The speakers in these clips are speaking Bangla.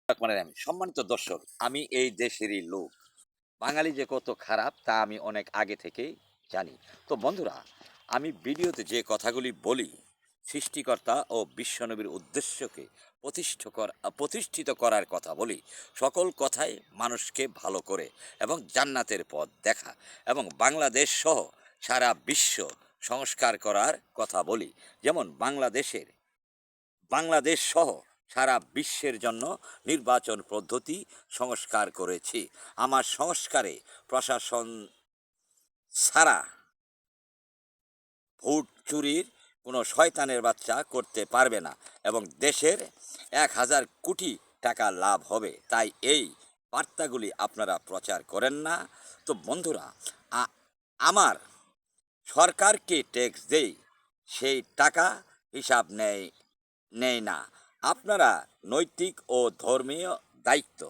আমি সম্মানিত দর্শক, আমি এই দেশেরই লোক। বাঙালি যে কত খারাপ তা আমি অনেক আগে থেকেই জানি। তো বন্ধুরা, আমি ভিডিওতে যে কথাগুলি বলি, সৃষ্টিকর্তা ও বিশ্বনবীর উদ্দেশ্যকে প্রতিষ্ঠিত করার কথা বলি। সকল কথাই মানুষকে ভালো করে এবং জান্নাতের পথ দেখা এবং বাংলাদেশ সহ সারা বিশ্ব সংস্কার করার কথা বলি। যেমন বাংলাদেশ সহ সারা বিশ্বের জন্য নির্বাচন পদ্ধতি সংস্কার করেছি। আমার সংস্কারে প্রশাসন ছাড়া ভোট চুরির কোনো শয়তানের বাচ্চা করতে পারবে না এবং দেশের 1,000 কোটি টাকা লাভ হবে। তাই এই বার্তাগুলি আপনারা প্রচার করেন না। তো বন্ধুরা, আমার সরকারকে ট্যাক্স দেই, সেই টাকা হিসাব নেয় না। আপনারা নৈতিক ও ধর্মীয় দায়িত্ব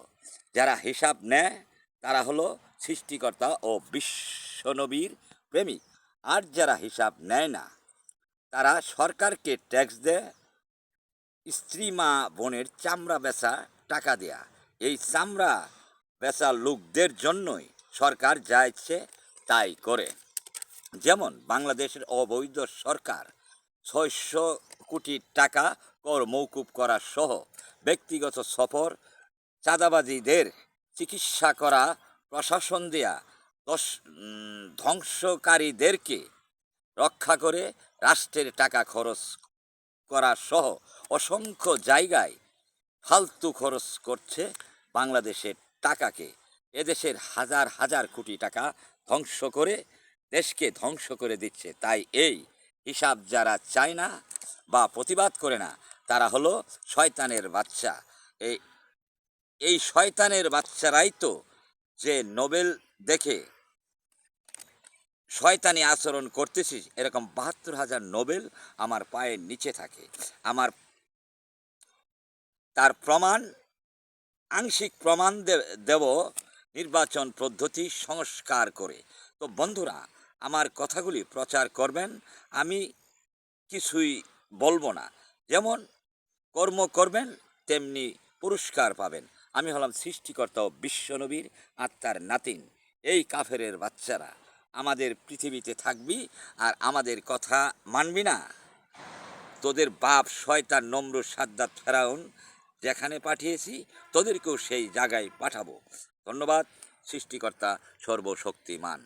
যারা হিসাব নেয় তারা হলো সৃষ্টিকর্তা ও বিশ্বনবীর প্রেমিক। আর যারা হিসাব নেয় না তারা সরকারকে ট্যাক্স দেয়, স্ত্রী মা বোনের চামড়া বেচা টাকা দেয়া। এই চামড়া বেচা লোকদের জন্যই সরকার যা ইচ্ছে তাই করে। যেমন বাংলাদেশের অবৈধ সরকার 600 কোটি টাকা কর মৌকুব করা সহ ব্যক্তিগত সফর, চাঁদাবাজিদের চিকিৎসা করা, প্রশাসন দেয়া ধ্বংসকারীদেরকে রক্ষা করে রাষ্ট্রের টাকা খরচ করা সহ অসংখ্য জায়গায় ফালতু খরচ করছে বাংলাদেশের টাকাকে। এদেশের হাজার হাজার কোটি টাকা ধ্বংস করে দেশকে ধ্বংস করে দিচ্ছে। তাই এই হিসাব যারা চায় না বা প্রতিবাদ করে না তারা হলো শয়তানের বাচ্চা। এই এই শয়তানের বাচ্চারাই তো যে নোবেল দেখে শয়তানি আচরণ করতেছি, এরকম 72,000 নোবেল আমার পায়ের নিচে থাকে। আমার তার প্রমাণ, আংশিক প্রমাণ দেব নির্বাচন পদ্ধতি সংস্কার করে। তো বন্ধুরা, আমার কথাগুলি প্রচার করবেন, আমি কিছুই বলবো না। যেমন কর্ম করবেন তেমনি পুরস্কার পাবেন। আমি হলাম সৃষ্টিকর্তা ও বিশ্বনবীর আত্মার নাতিন। এই কাফেরের বাচ্চারা আমাদের পৃথিবীতে থাকবি আর আমাদের কথা মানবি না, তোদের বাপ শয়তান নমরুদ সাদ্দাত ফেরাউন যেখানে পাঠিয়েছি তোদেরকেও সেই জায়গায় পাঠাবো। ধন্যবাদ। সৃষ্টিকর্তা সর্বশক্তিমান।